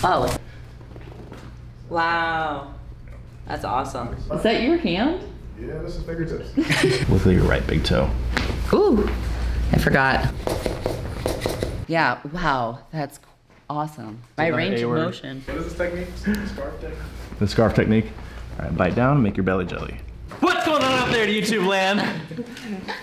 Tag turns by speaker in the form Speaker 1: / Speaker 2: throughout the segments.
Speaker 1: Oh. Wow. That's awesome.
Speaker 2: Is that your hand?
Speaker 3: Yeah, this is fingertips.
Speaker 4: Look at your right big toe.
Speaker 1: Ooh, I forgot. Yeah, wow, that's awesome. My range of motion.
Speaker 3: What is this technique? Scarf technique?
Speaker 4: The scarf technique. All right, bite down and make your belly jelly. What's going on out there, YouTube land?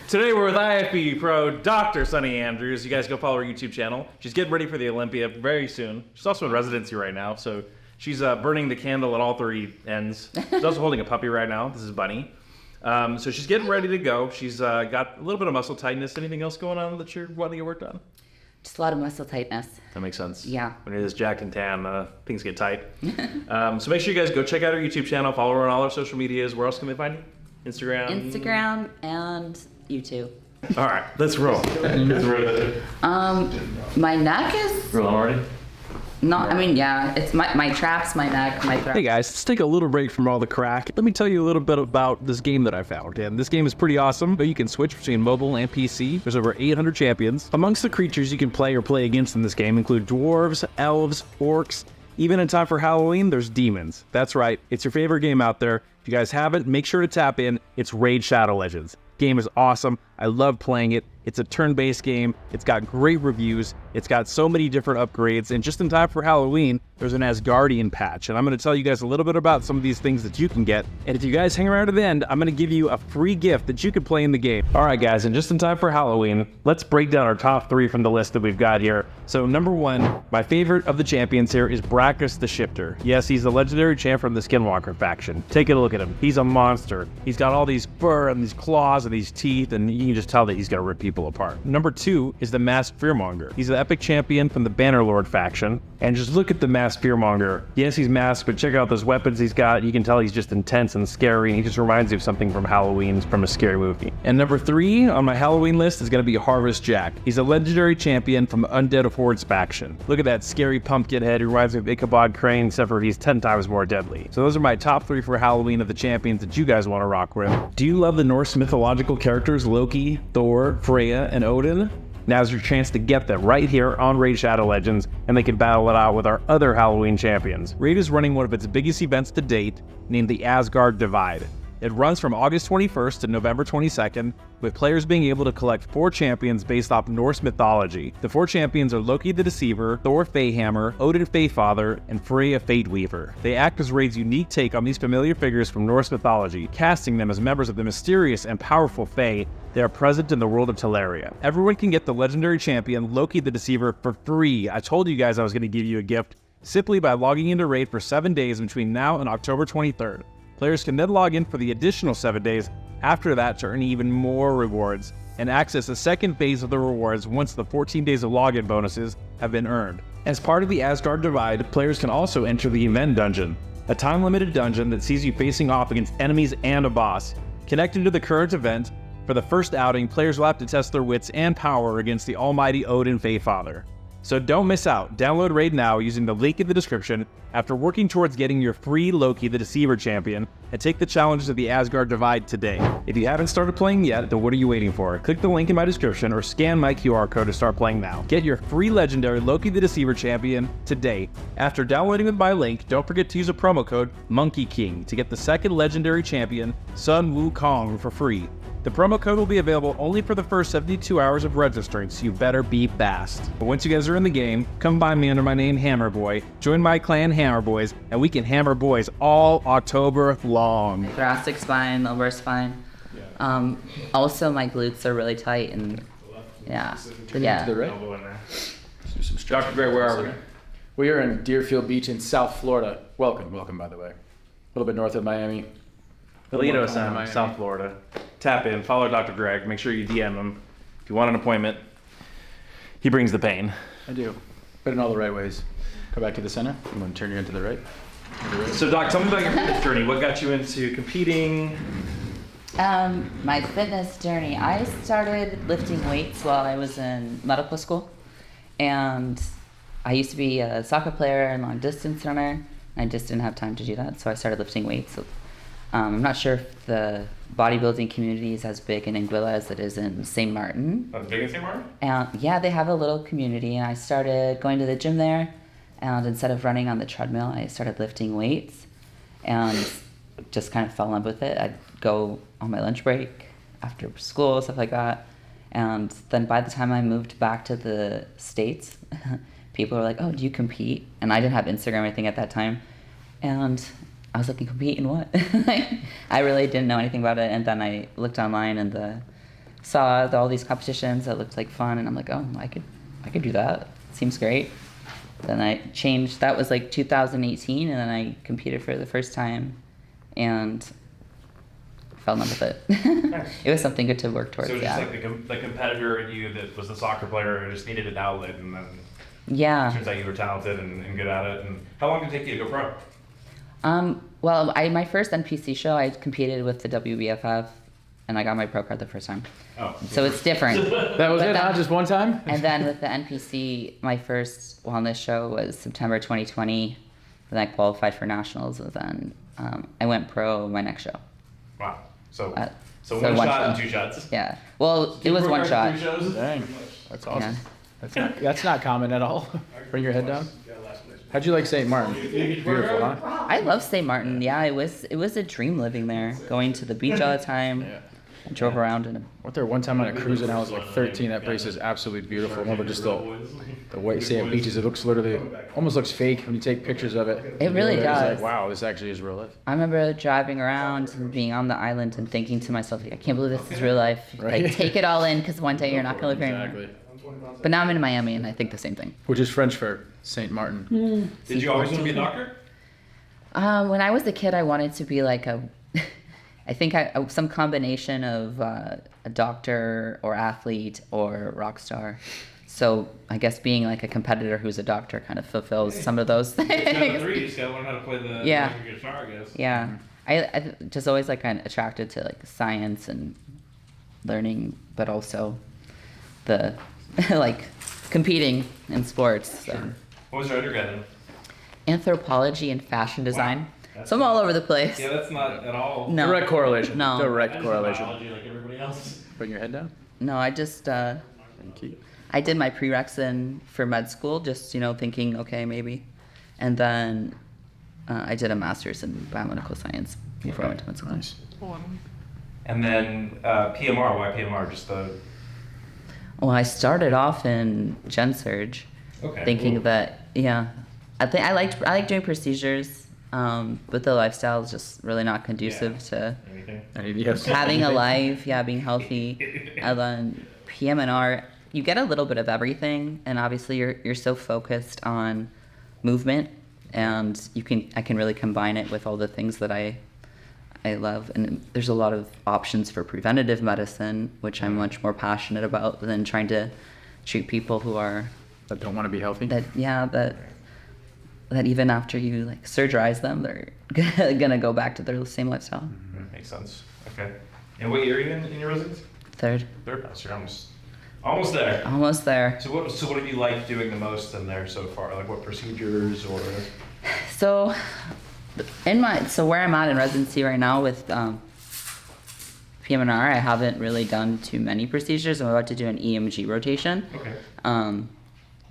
Speaker 4: Today we're with IFBB pro Dr. Sunny Andrews. You guys go follow her YouTube channel. She's getting ready for the Olympia very soon. She's also in residency right now, so she's burning the candle at all three ends. She's also holding a puppy right now. This is Bunny. So she's getting ready to go. She's got a little bit of muscle tightness. Anything else going on that you're wanting to get worked on?
Speaker 1: Just a lot of muscle tightness.
Speaker 4: That makes sense.
Speaker 1: Yeah.
Speaker 4: When you're this jacked and tan, things get tight. So make sure you guys go check out our YouTube channel, follow her on all our social medias. Where else can they find you? Instagram?
Speaker 1: Instagram and YouTube.
Speaker 4: All right, let's roll.
Speaker 1: My neck is
Speaker 4: Rolling already?
Speaker 1: not, I mean, yeah, it's my traps, my neck, my throat.
Speaker 5: Hey guys, let's take a little break from all the crack. Let me tell you a little bit about this game that I found. And this game is pretty awesome, but you can switch between mobile and PC. There's over 800 champions. Amongst the creatures you can play or play against in this game include dwarves, elves, orcs. Even in time for Halloween, there's demons. That's right, it's your favorite game out there. If you guys haven't, make sure to tap in. It's Raid Shadow Legends. Game is awesome. I love playing it. It's a turn-based game. It's got great reviews. It's got so many different upgrades. And just in time for Halloween, there's an Asgardian patch. And I'm going to tell you guys a little bit about some of these things that you can get. And if you guys hang around to the end, I'm going to give you a free gift that you can play in the game. All right, guys, and just in time for Halloween, let's break down our top 3 from the list that we've got here. So number 1, my favorite of the champions here is Brackus the Shifter. Yes, he's the legendary champ from the Skinwalker faction. Take a look at him. He's a monster. He's got all these fur and these claws and these teeth, and you can just tell that he's going to rip people apart. Number 2 is the Masked Fearmonger. He's the epic champion from the Bannerlord faction. And just look at the Masked Fearmonger. Yes, he's masked, but check out those weapons he's got. You can tell he's just intense and scary, and he just reminds you of something from Halloween, from a scary movie. And number 3 on my Halloween list is going to be Harvest Jack. He's a legendary champion from Undead Horde's faction. Look at that scary pumpkin head. He reminds me of Ichabod Crane, except for he's 10 times more deadly. So those are my top 3 for Halloween of the champions that you guys want to rock with. Do you love the Norse mythological characters Loki, Thor, Freya, and Odin? Now's your chance to get them right here on Raid Shadow Legends, and they can battle it out with our other Halloween champions. Raid is running one of its biggest events to date, named the Asgard Divide. It runs from August 21st to November 22nd, with players being able to collect 4 champions based off Norse mythology. The 4 champions are Loki the Deceiver, Thor Feyhammer, Odin Faefather, and Freya Fateweaver. They act as Raid's unique take on these familiar figures from Norse mythology, casting them as members of the mysterious and powerful Fae that are present in the world of Teleria. Everyone can get the legendary champion Loki the Deceiver for free. I told you guys I was going to give you a gift simply by logging into Raid for 7 days between now and October 23rd. Players can then log in for the additional 7 days after that to earn even more rewards and access the second phase of the rewards once the 14 days of login bonuses have been earned. As part of the Asgard Divide, players can also enter the Event Dungeon, a time-limited dungeon that sees you facing off against enemies and a boss. Connected to the current event, for the first outing, players will have to test their wits and power against the almighty Odin Faefather. So don't miss out. Download Raid now using the link in the description after working towards getting your free Loki the Deceiver champion, and take the challenges of the Asgard Divide today. If you haven't started playing yet, then what are you waiting for? Click the link in my description or scan my QR code to start playing now. Get your free legendary Loki the Deceiver champion today. After downloading with my link, don't forget to use a promo code Monkey King to get the second legendary champion, Sun Wukong, for free. The promo code will be available only for the first 72 hours of registering, so you better be fast. But once you guys are in the game, come find me under my name Hammerboy, join my clan Hammerboys, and we can hammer boys all October long.
Speaker 1: Thoracic spine, lumbar spine. Also, my glutes are really tight, and yeah. But yeah.
Speaker 6: To the right.
Speaker 4: Dr. Gray, where are we?
Speaker 6: We are in Deerfield Beach in South Florida. Welcome, by the way. A little bit north of Miami.
Speaker 4: Toledo Sound, South Florida. Tap in, follow Dr. Greg, make sure you DM him if you want an appointment. He brings the pain.
Speaker 6: I do, but in all the right ways. Go back to the center. I'm going to turn you into the right.
Speaker 4: So Doc, tell me about your fitness journey. What got you into competing?
Speaker 1: My fitness journey, I started lifting weights while I was in medical school, and I used to be a soccer player and long distance runner. I just didn't have time to do that, so I started lifting weights. I'm not sure if the bodybuilding community is as big in Anguilla as it is in St. Martin.
Speaker 4: As big as St. Martin?
Speaker 1: And yeah, they have a little community, and I started going to the gym there, And instead of running on the treadmill, I started lifting weights and just kind of fell in love with it. I'd go on my lunch break after school, stuff like that. And then by the time I moved back to the States, people were like, oh, do you compete? And I didn't have Instagram or anything at that time. And I was like, compete in what? I really didn't know anything about it. And then I looked online and saw all these competitions that looked like fun. And I'm like, oh, I could do that. Seems great. Then I changed. That was like 2018. And then I competed for the first time and fell in love with it. It was something good to work towards.
Speaker 4: So it was
Speaker 1: yeah.
Speaker 4: just like the competitor in you that was the soccer player and just needed an outlet, and then
Speaker 1: Yeah.
Speaker 4: turns out you were talented and good at it. And how long did it take you to go pro?
Speaker 1: Well, my first NPC show, I competed with the WBFF, and I got my pro card the first time.
Speaker 4: Oh.
Speaker 1: So it's different.
Speaker 6: That was
Speaker 1: But
Speaker 6: it, huh?
Speaker 1: then-
Speaker 6: Just one time?
Speaker 1: And then with the NPC, my first wellness show was September 2020. Then I qualified for nationals, and then I went pro my next show.
Speaker 4: Wow. So
Speaker 1: Uh,
Speaker 4: so
Speaker 1: so
Speaker 4: one
Speaker 1: one
Speaker 4: shot and
Speaker 1: show.
Speaker 4: 2 shots.
Speaker 1: Yeah. Well, it was
Speaker 4: Pro
Speaker 1: one
Speaker 4: card,
Speaker 1: shot.
Speaker 4: 3 shows?
Speaker 6: Dang. That's awesome.
Speaker 1: Yeah.
Speaker 6: That's not common at all. Bring your head down.
Speaker 3: Yeah, last place.
Speaker 6: How'd you like St. Martin? Beautiful, huh?
Speaker 1: I love St. Martin. Yeah, it was a dream living there. Going to the beach all the time.
Speaker 6: Yeah.
Speaker 1: I drove around in a
Speaker 6: Went there one time on a cruise and I was like 13. That place is absolutely beautiful. I remember just the white sand beaches. It looks literally, almost looks fake when you take pictures of it.
Speaker 1: It really
Speaker 6: It's
Speaker 1: does.
Speaker 6: like, wow, this actually is real life.
Speaker 1: I remember driving around and being on the island and thinking to myself, like, I can't believe this is real life.
Speaker 6: Right.
Speaker 1: Like, take it all in because one day you're not going to live here anymore.
Speaker 6: Exactly.
Speaker 1: But now I'm in Miami and I think the same thing.
Speaker 6: Which is French for St. Martin.
Speaker 4: Did you always want to be a doctor?
Speaker 1: When I was a kid, I wanted to be like I think some combination of a doctor or athlete or rock star. So I guess being like a competitor who's a doctor kind of fulfills some of those
Speaker 4: It's got the
Speaker 1: things.
Speaker 4: 3, you just gotta learn how to play the
Speaker 1: Yeah.
Speaker 4: electric guitar, I guess.
Speaker 1: Yeah, I just always like kind of attracted to like science and learning, but also the like competing in sports. So.
Speaker 4: What was your undergrad in?
Speaker 1: Anthropology and fashion design.
Speaker 4: That's
Speaker 1: So I'm all over the place.
Speaker 4: Yeah, that's not at all.
Speaker 1: No.
Speaker 6: Direct correlation.
Speaker 1: No.
Speaker 4: I
Speaker 6: Direct
Speaker 4: just did
Speaker 6: correlation.
Speaker 4: biology like everybody else.
Speaker 6: Bring your head down.
Speaker 1: No, I just
Speaker 6: Thank you.
Speaker 1: I did my prereqs for med school, just thinking, okay, maybe, and then I did a master's in biomedical science before I went to med school.
Speaker 6: Nice.
Speaker 4: And then PMR. Why PMR? Just the.
Speaker 1: Well, I started off in gen surge,
Speaker 4: Okay.
Speaker 1: thinking
Speaker 4: Ooh.
Speaker 1: that I think I like doing procedures, but the lifestyle is just really not conducive to
Speaker 4: Anything?
Speaker 6: Yes.
Speaker 1: having a life, being healthy. And then PM&R, you get a little bit of everything, and obviously you're so focused on movement, and I can really combine it with all the things that I love. And there's a lot of options for preventative medicine, which I'm much more passionate about than trying to treat people who are
Speaker 6: That don't want to be healthy.
Speaker 1: that even after you like surgerize them, they're gonna go back to their same lifestyle.
Speaker 4: Makes sense. Okay. And what year are you in your residence?
Speaker 1: Third,
Speaker 4: Third. So you're almost there.
Speaker 1: almost there.
Speaker 4: So what have you liked doing the most in there so far? Like what procedures or?
Speaker 1: So, where I'm at in residency right now with PM&R, I haven't really done too many procedures. I'm about to do an EMG rotation.
Speaker 4: Okay.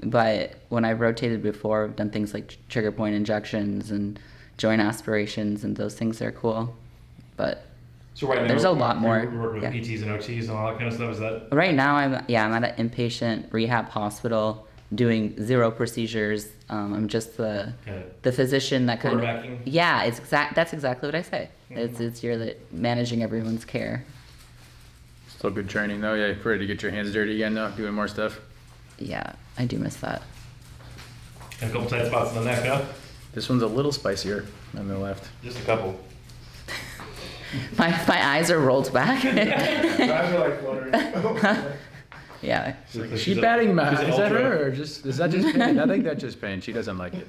Speaker 1: But when I've rotated before, I've done things like trigger point injections and joint aspirations, and those things are cool. But
Speaker 4: So right now
Speaker 1: There's a lot more,
Speaker 4: You're working with
Speaker 1: yeah.
Speaker 4: PTs and OTs and all that kind of stuff. Is that?
Speaker 1: right now, I'm at an inpatient rehab hospital doing 0 procedures. I'm just the physician that kind of
Speaker 4: Quarterbacking?
Speaker 1: yeah. That's exactly what I say. It's you're managing everyone's care.
Speaker 6: Still good training though. Yeah, ready to get your hands dirty again though, doing more stuff.
Speaker 1: Yeah, I do miss that.
Speaker 4: And a couple tight spots in the neck, huh?
Speaker 6: This one's a little spicier on the left.
Speaker 4: Just a couple.
Speaker 1: My eyes are rolled back.
Speaker 3: Eyes are like fluttering.
Speaker 1: Yeah.
Speaker 6: Is
Speaker 4: She's
Speaker 6: she
Speaker 4: a-
Speaker 6: batting my
Speaker 4: she's an
Speaker 6: Is that
Speaker 4: ultra.
Speaker 6: her or is that just pain? I think that's just pain. She doesn't like it.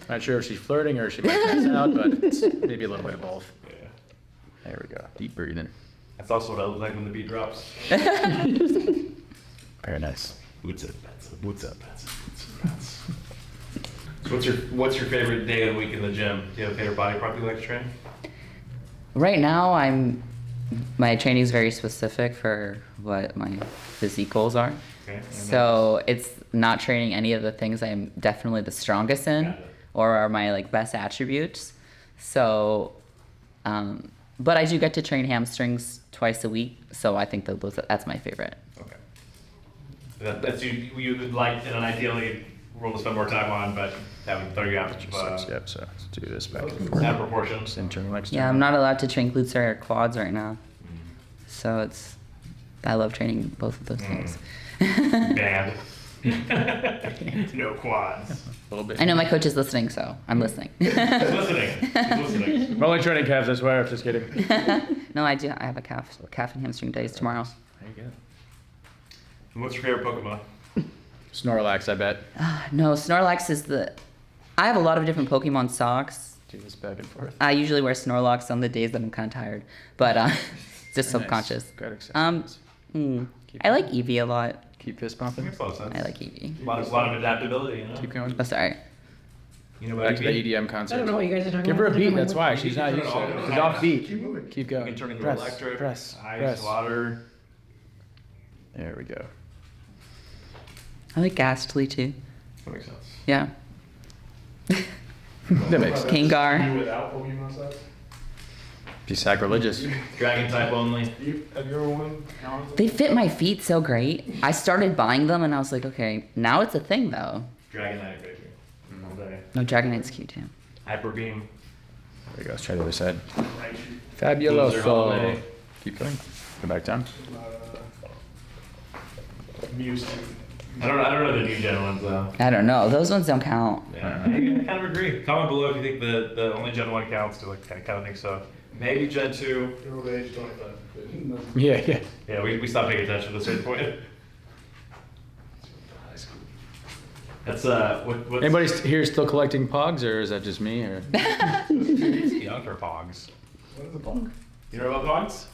Speaker 6: Not sure if she's flirting or she might pass out, but it's maybe a little bit of both.
Speaker 4: Yeah.
Speaker 6: There we go. Deep breathing.
Speaker 4: That's also what I look like when the beat drops.
Speaker 6: Very nice.
Speaker 4: What's up? What's up? So what's your favorite day of the week in the gym? Do you have a favorite body part you like to train?
Speaker 1: Right now, my training is very specific for what my physique goals are.
Speaker 4: Okay.
Speaker 1: So it's not training any of the things I'm definitely the strongest in,
Speaker 4: Got it.
Speaker 1: or are my like best attributes. So, but I do get to train hamstrings twice a week. So I think that's my favorite.
Speaker 4: Okay. That's you would like in an ideally world to spend more time on, but that would throw you out of
Speaker 5: Yep, so let's do this back and forth.
Speaker 4: out of proportion.
Speaker 5: Internal, external.
Speaker 1: Yeah, I'm not allowed to train glutes or quads right now. So I love training both of those things.
Speaker 4: Banned. No quads.
Speaker 5: A little bit.
Speaker 1: I know my coach is listening, so I'm listening.
Speaker 4: He's listening. He's listening.
Speaker 6: I'm only training calves, I swear. Just kidding.
Speaker 1: No, I do. I have a calf and hamstring days tomorrow.
Speaker 5: There you go.
Speaker 4: And what's your favorite Pokemon?
Speaker 6: Snorlax, I bet.
Speaker 1: No, Snorlax is I have a lot of different Pokemon socks.
Speaker 5: Do this back and forth.
Speaker 1: I usually wear Snorlax on the days that I'm kind of tired, but just subconscious.
Speaker 5: Nice. Good accessories.
Speaker 1: I like Eevee a lot.
Speaker 5: Keep fist pumping.
Speaker 4: Makes a lot of sense.
Speaker 1: I like Eevee.
Speaker 4: A lot of adaptability, you know.
Speaker 5: Keep going.
Speaker 1: Oh, sorry.
Speaker 4: You know
Speaker 6: Back
Speaker 4: what
Speaker 6: to the EDM concert.
Speaker 2: I don't know what you guys are talking
Speaker 6: Give her a
Speaker 2: about.
Speaker 6: beat, that's why. She's not used to it. It's an off beat.
Speaker 3: Keep moving.
Speaker 6: Keep
Speaker 4: You
Speaker 6: going.
Speaker 4: can turn into
Speaker 6: Press,
Speaker 4: electric,
Speaker 6: press,
Speaker 4: ice,
Speaker 6: press.
Speaker 4: water.
Speaker 5: There we go.
Speaker 1: I like Ghastly too.
Speaker 4: That makes sense.
Speaker 1: Yeah.
Speaker 6: That makes sense.
Speaker 1: Kangar.
Speaker 3: You without Pokemon sets?
Speaker 6: Be sacrilegious.
Speaker 4: Dragon type only.
Speaker 3: Have you ever won?
Speaker 1: They fit my feet so great. I started buying them and I was like, okay, now it's a thing though.
Speaker 4: Dragonite, baby. All day.
Speaker 1: No, Dragonite's cute too.
Speaker 4: Hyper beam.
Speaker 6: There you go. Let's try the other side.
Speaker 3: Right shoot.
Speaker 4: Loser holiday.
Speaker 6: Fabuloso. Keep going. Go back down.
Speaker 3: Mewtwo.
Speaker 4: I don't know the new gen ones though.
Speaker 1: I don't know. Those ones don't count.
Speaker 4: Yeah, I kind of agree. Comment below if you think the only Gen 1 counts. Do like kind of think so. Maybe Gen 2.
Speaker 3: You're over the age of 25.
Speaker 6: Yeah, yeah.
Speaker 4: Yeah, we stopped paying attention at a certain point. That's what's
Speaker 6: Anybody here still collecting pogs, or is that just me? Or
Speaker 4: young for Pogs.
Speaker 3: What is a bug?
Speaker 4: You know about Pogs?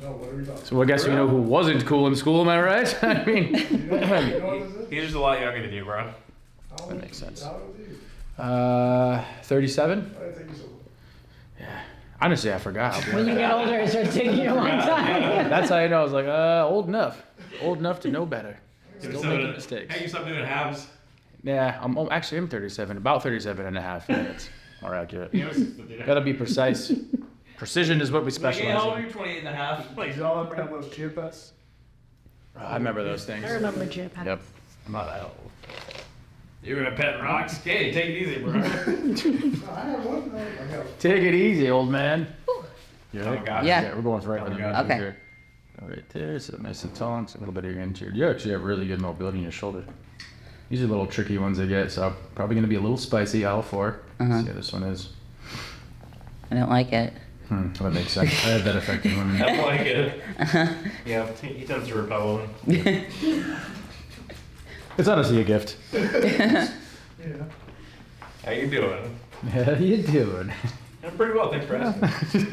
Speaker 3: No, what are we talking
Speaker 6: so I guess we know who wasn't cool in school. Am I right? I mean,
Speaker 3: You know what this is?
Speaker 4: He's just a lot younger than you, bro.
Speaker 3: How
Speaker 6: That
Speaker 3: old-
Speaker 6: makes sense.
Speaker 3: How old are you?
Speaker 6: 37.
Speaker 3: Why did it take you so long?
Speaker 6: Honestly, I forgot. I'll be
Speaker 2: When
Speaker 6: honest.
Speaker 2: you get older, it starts taking you a long time.
Speaker 6: That's how I know. I was like, old enough. Old enough to know better. Still making mistakes.
Speaker 4: Hey, you stop doing halves.
Speaker 6: Yeah, I'm actually I'm 37, about 37 and a half minutes. More accurate.
Speaker 4: You know,
Speaker 6: Gotta be precise. Precision is what we
Speaker 4: how
Speaker 6: specialize
Speaker 4: old are
Speaker 6: in.
Speaker 4: you? 28 and a half.
Speaker 3: Did y'all ever have those chia pets?
Speaker 6: I remember those things.
Speaker 2: I remember Chip.
Speaker 6: Yep.
Speaker 4: I'm not that old. You're gonna pet rocks? Okay, take it easy, bro.
Speaker 3: No, I have one. No, I have.
Speaker 6: Take it easy, old man. You
Speaker 4: Oh,
Speaker 6: ready?
Speaker 4: God.
Speaker 1: Yeah.
Speaker 6: We're going for right in the middle
Speaker 1: Okay.
Speaker 6: here. All right there, so nice and tall, and a little bit of your interior. You actually have really good mobility in your shoulder. These are little tricky ones to get, so probably gonna be a little spicy. Aisle 4. See how this one is.
Speaker 1: I don't like it.
Speaker 6: Well, that makes sense. I had that effect in women.
Speaker 4: I don't like it. Yeah, he tends to repel them.
Speaker 6: It's honestly a gift.
Speaker 3: Yeah.
Speaker 4: How you doing?
Speaker 6: How you doing?
Speaker 4: I'm pretty well, thanks for asking.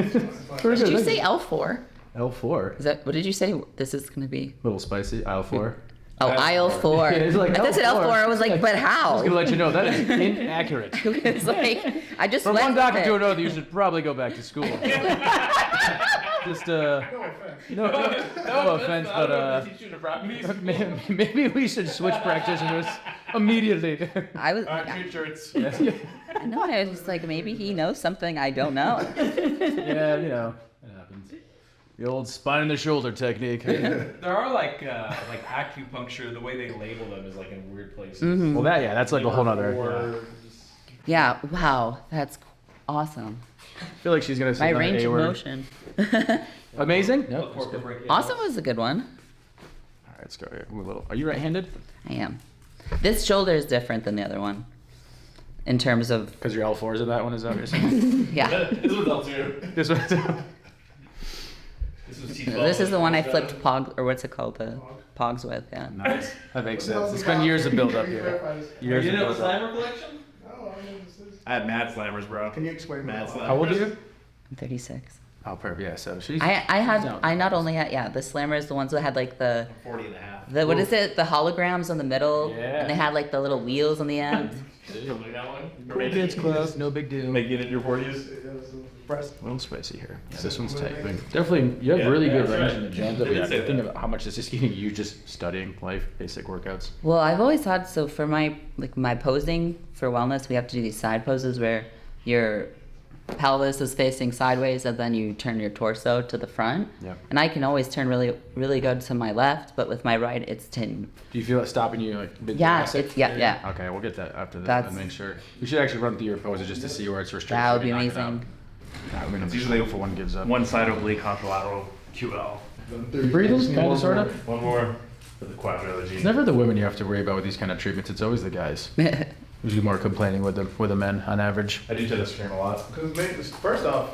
Speaker 1: Did you say L4?
Speaker 6: L4.
Speaker 1: Is that what did you say this is gonna be?
Speaker 6: Little spicy. Aisle 4.
Speaker 1: Oh, aisle 4.
Speaker 6: Yeah, it's like
Speaker 1: I thought it said
Speaker 6: L4.
Speaker 1: L4. I was like, but
Speaker 6: I
Speaker 1: how?
Speaker 6: was gonna let you know that is inaccurate.
Speaker 1: It's like I just
Speaker 6: From
Speaker 1: went
Speaker 6: one doctor
Speaker 1: with
Speaker 6: to
Speaker 1: it.
Speaker 6: another, you should probably go back to school. Just
Speaker 3: No offense.
Speaker 6: no offense, but maybe we should switch practitioners immediately.
Speaker 1: I was.
Speaker 4: Two shirts.
Speaker 1: I know. I was just like, maybe he knows something I don't know.
Speaker 6: Yeah, you know, it happens. The old spine in the shoulder technique.
Speaker 4: There are like acupuncture. The way they label them is like in weird places.
Speaker 6: Well, that's like a whole nother.
Speaker 4: Or
Speaker 1: Yeah. Wow. That's awesome.
Speaker 6: I feel like she's gonna say
Speaker 1: My
Speaker 6: another
Speaker 1: range
Speaker 6: A
Speaker 1: of
Speaker 6: word.
Speaker 1: motion.
Speaker 6: Amazing.
Speaker 4: Look, corporate break.
Speaker 1: Awesome was a good one.
Speaker 6: All right, let's go here. Move a little. Are you right-handed?
Speaker 1: I am. This shoulder is different than the other one, in terms of
Speaker 6: Because your L4s in that one, is that what you're saying?
Speaker 1: yeah.
Speaker 4: This one's L2.
Speaker 6: This one.
Speaker 4: This was T12.
Speaker 1: This is the one I flipped pog or what's it called the pogs with. Yeah.
Speaker 6: Nice. That makes sense. It's been years of build up here. Years
Speaker 4: You
Speaker 6: of
Speaker 4: know the
Speaker 6: build up.
Speaker 4: Slammer collection?
Speaker 3: No, I mean, this is.
Speaker 4: I had Mad Slammers, bro.
Speaker 3: Can you explain
Speaker 4: Mad
Speaker 3: that?
Speaker 4: Slammers?
Speaker 6: How old are you?
Speaker 1: I'm 36.
Speaker 6: Oh, perfect. Yeah. So she's.
Speaker 1: I not only had the slammers, the ones that had like the
Speaker 4: 40 and a half.
Speaker 1: what is it, the holograms on the middle,
Speaker 6: Yeah.
Speaker 1: and they had like the little wheels on the end.
Speaker 4: Like that one?
Speaker 6: It's close. No big deal.
Speaker 4: Make it in your 40s?
Speaker 6: A little spicy here. This one's tight. Definitely, you have really good range in the jams that we have. Think about how much this is getting you just studying life, basic workouts.
Speaker 1: Well, I've always thought so for my posing for wellness, we have to do these side poses where your pelvis is facing sideways and then you turn your torso to the front.
Speaker 6: Yep.
Speaker 1: And I can always turn really, really good to my left, but with my right, it's
Speaker 6: Do you feel it stopping you like mid-thoracic?
Speaker 1: Yeah.
Speaker 6: Okay, we'll get that after this
Speaker 1: That's-
Speaker 6: and make sure. We should actually run through your poses just to see where it's restricted.
Speaker 1: That would be
Speaker 6: Knock it out.
Speaker 1: amazing.
Speaker 6: I'm gonna
Speaker 4: It's
Speaker 6: be
Speaker 4: usually
Speaker 6: for one gives up.
Speaker 4: One side oblique, contralateral, QL.
Speaker 6: Breathing, kind of, sort of.
Speaker 4: One more for the quadrilogy.
Speaker 6: It's never the women you have to worry about with these kind of treatments. It's always the guys. Usually more complaining with the men on average.
Speaker 4: I do tend to scream a lot.
Speaker 3: Because first off,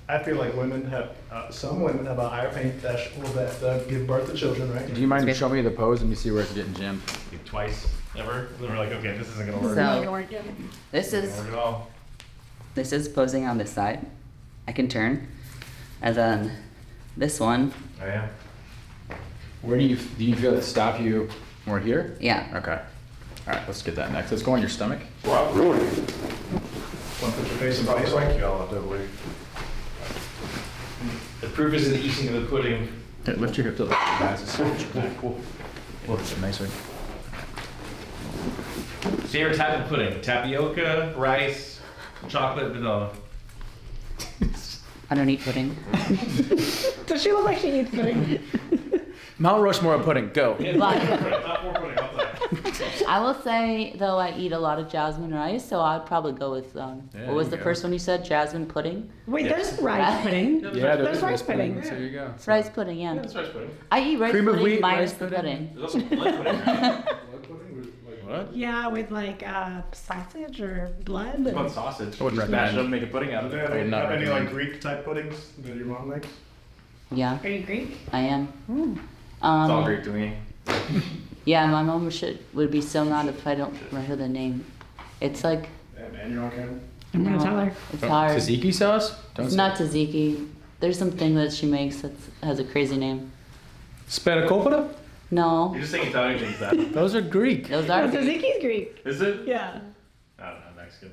Speaker 3: I feel like women have, some women have a higher pain threshold that give birth to children, right?
Speaker 6: Do you mind showing me the pose and you see where it's getting jammed?
Speaker 4: Like twice, ever. And we're like, okay, this isn't gonna work.
Speaker 1: So this
Speaker 4: Doesn't
Speaker 1: is
Speaker 4: work at all.
Speaker 1: posing on this side. I can turn. And then this one,
Speaker 4: Oh yeah.
Speaker 6: Where do you feel it stop you more here?
Speaker 1: yeah.
Speaker 6: Okay. All right, let's get that next. Let's go on your stomach.
Speaker 4: Wow, really?
Speaker 3: Want to put your face in
Speaker 4: Probably
Speaker 3: face
Speaker 4: like
Speaker 3: like
Speaker 4: QL, definitely. The proof is in the eating of the pudding.
Speaker 6: Here, lift your hip to the guys. It's so cool. Look, it's nicer.
Speaker 4: Favorite type of pudding? Tapioca, rice, chocolate, vanilla.
Speaker 1: I don't eat pudding.
Speaker 2: Does she look like she eats pudding?
Speaker 6: Mount Rushmore pudding, go.
Speaker 1: But
Speaker 4: Not more pudding, I'll say.
Speaker 1: I will say, though, I eat a lot of jasmine rice, so I'd probably go with,
Speaker 6: Yeah,
Speaker 1: what was
Speaker 6: there
Speaker 1: the
Speaker 6: you
Speaker 1: first one you said? Jasmine pudding?
Speaker 2: Wait,
Speaker 4: Yeah.
Speaker 2: there's rice pudding.
Speaker 6: Yeah,
Speaker 2: There's rice pudding.
Speaker 6: So there you go.
Speaker 1: It's rice pudding, yeah.
Speaker 4: That's rice pudding.
Speaker 1: I eat rice
Speaker 6: Cream of
Speaker 1: pudding
Speaker 6: wheat,
Speaker 1: minus
Speaker 6: rice
Speaker 1: the
Speaker 6: pudding.
Speaker 1: pudding.
Speaker 4: There's also blood pudding, right?
Speaker 6: What?
Speaker 2: Yeah, with like sausage or blood.
Speaker 4: What about sausage?
Speaker 6: I wouldn't
Speaker 4: Just mash it
Speaker 6: recommend.
Speaker 4: up and make a pudding out of
Speaker 3: Do they
Speaker 4: it.
Speaker 3: have any,
Speaker 6: not
Speaker 3: have any like
Speaker 6: recommend.
Speaker 3: Greek type puddings that your mom makes?
Speaker 1: Yeah,
Speaker 2: Are you Greek?
Speaker 1: I am.
Speaker 4: It's all
Speaker 1: Um,
Speaker 4: Greek to me.
Speaker 1: yeah, my mom would be so mad if I don't remember the name. It's like,
Speaker 3: And you're on camera?
Speaker 2: I'm gonna tell her.
Speaker 1: it's hard.
Speaker 6: Tzatziki sauce? Don't
Speaker 1: It's
Speaker 6: say
Speaker 1: not tzatziki. There's something that she makes that has a crazy name.
Speaker 6: Spanakopita?
Speaker 1: No,
Speaker 4: You're just saying Italian things, that.
Speaker 6: Those are Greek.
Speaker 1: those
Speaker 2: Oh,
Speaker 1: are.
Speaker 2: tzatziki's Greek.
Speaker 4: Is it?
Speaker 2: Yeah.
Speaker 4: I don't know, Mexican.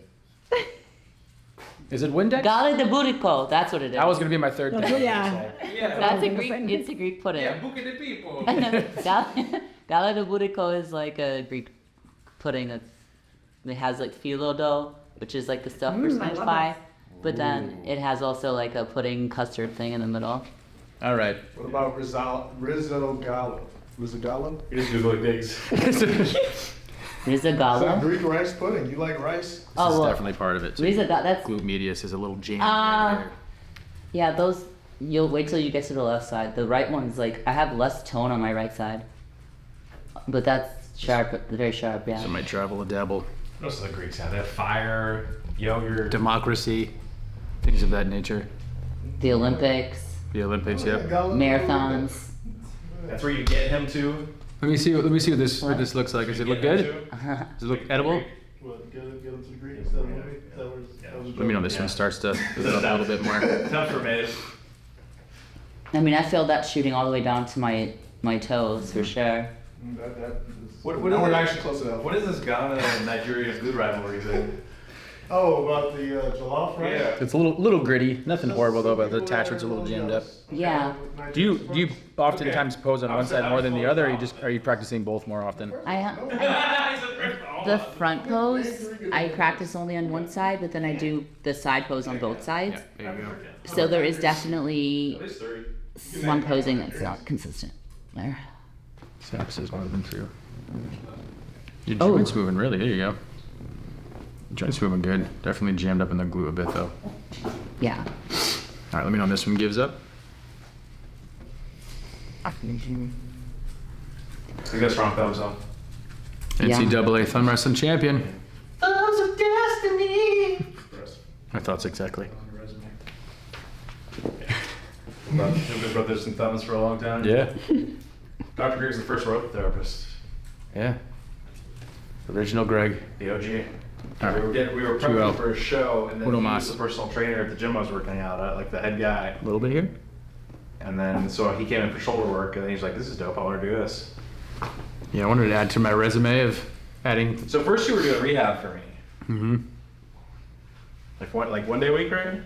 Speaker 6: Is it Windex?
Speaker 1: Gale de Burico, that's what it is.
Speaker 6: That was gonna be my third
Speaker 2: That's
Speaker 6: thing.
Speaker 2: what, yeah.
Speaker 4: Yeah.
Speaker 1: That's a
Speaker 2: gonna
Speaker 1: Greek.
Speaker 2: say.
Speaker 1: It's a Greek pudding.
Speaker 4: buca de people.
Speaker 1: Gale de Burico is like a Greek pudding that it has like phyllo dough, which is like the stuff for
Speaker 2: I
Speaker 1: Spanish
Speaker 2: love
Speaker 1: pie, but then it has also like a pudding custard thing in the middle.
Speaker 6: All right.
Speaker 3: What about risotto gallo? Risotto?
Speaker 4: You just Google pigs.
Speaker 1: Riza
Speaker 3: It's like
Speaker 1: Gala.
Speaker 3: Greek rice pudding. You like rice?
Speaker 6: This
Speaker 1: Oh
Speaker 6: is
Speaker 1: well,
Speaker 6: definitely part of it. too.
Speaker 1: Riza Gala. That's
Speaker 6: Glute medius is a little jam.
Speaker 1: yeah. Those you'll wait till you get to the left side. The right one's like I have less tone on my right side, but that's sharp, very sharp. Yeah.
Speaker 6: So might travel a dabble.
Speaker 4: What else do the Greeks have? They have fire, yogurt.
Speaker 6: Democracy, things of that nature.
Speaker 1: The Olympics,
Speaker 6: The Olympics, yep.
Speaker 1: marathons.
Speaker 4: That's where you get him to.
Speaker 6: Let me see what this looks like. Does it look good? Does it look edible?
Speaker 3: What, get him to the Greek instead of movie? That was a
Speaker 6: Let me know
Speaker 3: joke.
Speaker 6: this one starts to fill up a little bit more.
Speaker 4: Tough for me.
Speaker 1: I mean, I feel that shooting all the way down to my toes for sure.
Speaker 3: That is,
Speaker 4: What
Speaker 3: now
Speaker 4: is
Speaker 3: we're
Speaker 4: it?
Speaker 3: actually close enough.
Speaker 4: What is this Ghana and Nigeria food rivalry thing?
Speaker 3: Oh, about the jollof rice?
Speaker 4: Yeah.
Speaker 6: It's a little gritty. Nothing horrible though, but the attachment's a little jammed up.
Speaker 1: Yeah.
Speaker 6: Do you oftentimes pose on one side more than the other, or are you practicing both more often?
Speaker 1: The front pose, I practice only on one side, but then I do the side pose on both sides.
Speaker 6: There you go.
Speaker 1: So there is definitely
Speaker 4: At least 30.
Speaker 1: one posing that's not consistent. There.
Speaker 6: Saps is one of them for you. Your
Speaker 1: Oh.
Speaker 6: joints moving really. There you go. Your joints moving good. Definitely jammed up in the glute a bit though.
Speaker 1: Yeah.
Speaker 6: All right, let me know when this one gives up.
Speaker 4: You got strong thumbs up.
Speaker 1: Yeah.
Speaker 6: NCAA thumb wrestling champion. Thumbs of destiny. My thoughts exactly.
Speaker 4: We've been brothers and thumbs for a long time.
Speaker 6: Yeah.
Speaker 4: Dr. Greg's the first rope therapist.
Speaker 6: Yeah. Original Greg.
Speaker 4: The OG.
Speaker 6: All right.
Speaker 4: We were
Speaker 6: 2-0.
Speaker 4: prepping for a show, and then
Speaker 6: Uno
Speaker 4: he
Speaker 6: mas.
Speaker 4: was the personal trainer at the gym I was working out at, like the head guy.
Speaker 6: A little bit here.
Speaker 4: And then so he came in for shoulder work, and then he's like, "This is dope. I want to do this."
Speaker 6: Yeah, I wanted to add to my resume of adding.
Speaker 4: So first you were doing rehab for me.
Speaker 6: Mm-hmm.
Speaker 4: Like one day a week, right?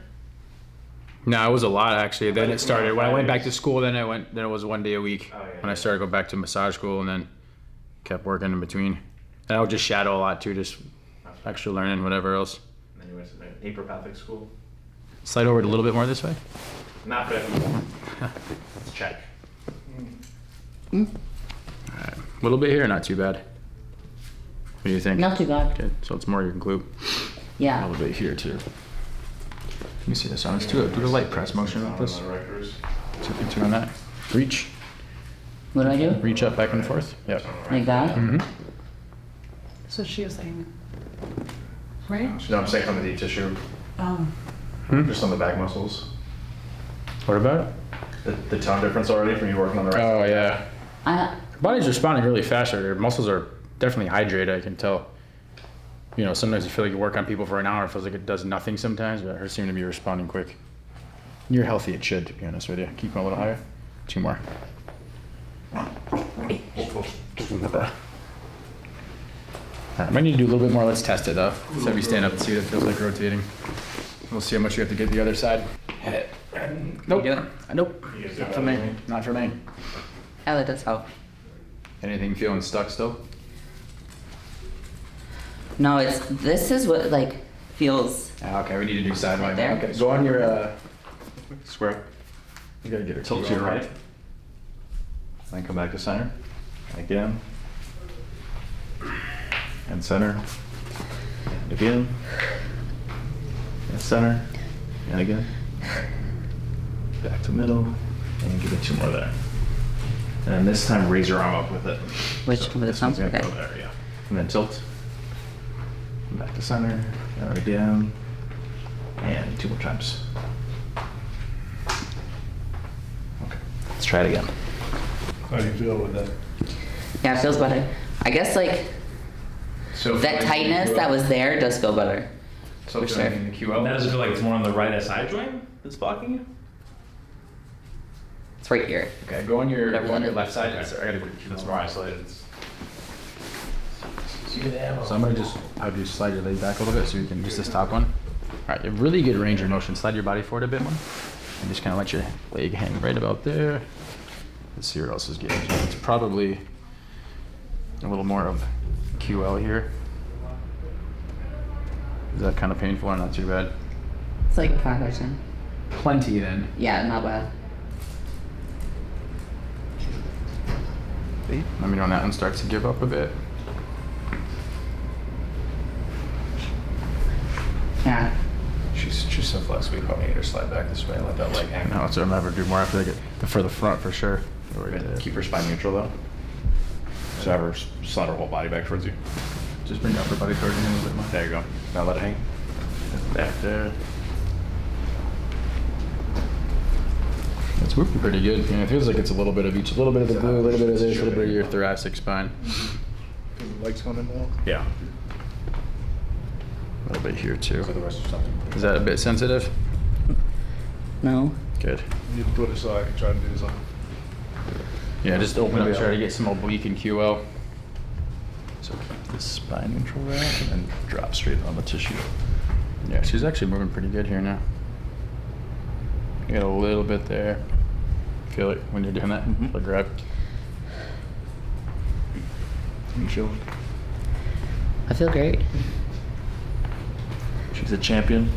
Speaker 6: No, it was a lot actually. Then it started when I went back to
Speaker 4: Fridays.
Speaker 6: school. Then it was 1 day a week.
Speaker 4: Oh, yeah,
Speaker 6: when I started going back to massage school, and then kept working in between. And I would just shadow a lot too, just extra learning, whatever else.
Speaker 4: And then you went to the naturopathic school.
Speaker 6: Slide over a little bit more this way.
Speaker 4: Not for everyone. Let's check.
Speaker 6: All right, a little bit here, not too bad. What do you think?
Speaker 1: Not too bad.
Speaker 6: Good. So it's more your glute. A
Speaker 1: Yeah.
Speaker 6: little bit here too. Let me see this on. Let's do a light press motion with this. So if you turn on that, reach,
Speaker 1: What do I do?
Speaker 6: reach up back and forth. Yep.
Speaker 1: Like that?
Speaker 6: Mm-hmm.
Speaker 2: So she was saying, right?
Speaker 3: No, I'm saying from the deep tissue,
Speaker 2: Oh.
Speaker 3: just on the back muscles.
Speaker 6: What about it?
Speaker 3: The tone difference already from you working on the right
Speaker 6: Oh
Speaker 3: side.
Speaker 6: yeah.
Speaker 1: I,
Speaker 6: Body's responding really fast. Their muscles are definitely hydrated. I can tell. You know, sometimes you feel like you work on people for an hour, it feels like it does nothing sometimes, but hers seem to be responding quick. You're healthy, it should, to be honest with you. Keep them a little higher. 2 more. I might need to do a little bit more. Let's test it though. Let's have you stand up and see what it feels like rotating. We'll see how much you have to get the other side. Hit it. Nope. Nope. Not for me. Not for me.
Speaker 1: yeah, that does help.
Speaker 6: Anything feeling stuck still?
Speaker 1: No, this is what like feels.
Speaker 6: Okay, we need to do sideline.
Speaker 1: Right there?
Speaker 6: Okay, go on your square. You gotta get her
Speaker 4: Tilt to your right. Then come back to center. Again. And center. And again. And center. And again. Back to middle. And give it 2 more there. And then this time raise your arm up with it.
Speaker 1: Which
Speaker 4: So
Speaker 1: with the
Speaker 4: this
Speaker 1: thumbs?
Speaker 4: one's gonna
Speaker 1: Okay.
Speaker 4: go there, yeah. And then tilt. Come back to center. And again. And 2 more times. Okay. Let's try it again.
Speaker 3: How do you feel with that?
Speaker 1: Yeah, it feels better. I guess like
Speaker 6: So
Speaker 1: that tightness that was there does feel better.
Speaker 6: So
Speaker 1: for sure.
Speaker 6: in the QL.
Speaker 4: Now does it feel like it's more on the right SI joint that's blocking you?
Speaker 1: It's right here.
Speaker 6: Okay, go on your
Speaker 1: Whatever.
Speaker 6: left side. I gotta go.
Speaker 4: That's more isolated.
Speaker 6: So I'm gonna just have you slide your leg back a little bit so you can use this top one. All right, you have really good range of motion. Slide your body forward a bit more, and just kind of let your leg hang right about there. Let's see where else is getting. It's probably a little more of QL here. Is that kind of painful or not too bad?
Speaker 1: It's like a 5%.
Speaker 6: Plenty then.
Speaker 1: Yeah, not bad.
Speaker 6: Let me know when that one starts to give up a bit.
Speaker 1: Yeah.
Speaker 4: She's so flexible. You probably need her slide back this way and let that leg hang.
Speaker 6: No, so I'm never do more after they get for the front for sure.
Speaker 4: Keep her spine neutral though. So have her slide her whole body back towards you.
Speaker 6: Just bring your upper body towards you a little bit more.
Speaker 4: There you go. Now let it hang. Back there.
Speaker 6: It's working pretty good. Yeah, it feels like it's a little bit of each, a little bit of the glute, a little bit of this, a little bit of your thoracic spine.
Speaker 3: Legs going in now?
Speaker 4: Yeah.
Speaker 6: A little bit here too.
Speaker 3: So the rest of something.
Speaker 6: Is that a bit sensitive?
Speaker 1: No.
Speaker 6: Good.
Speaker 3: You need to put it so I can try to do something.
Speaker 6: Yeah, just open up, try to get some oblique and QL.
Speaker 4: So keep the spine neutral there and then drop straight on the tissue.
Speaker 6: Yeah, she's actually moving pretty good here now. Get a little bit there. Feel it when you're doing that? Like grab.
Speaker 4: You feel?
Speaker 1: I feel great.
Speaker 4: She's a champion.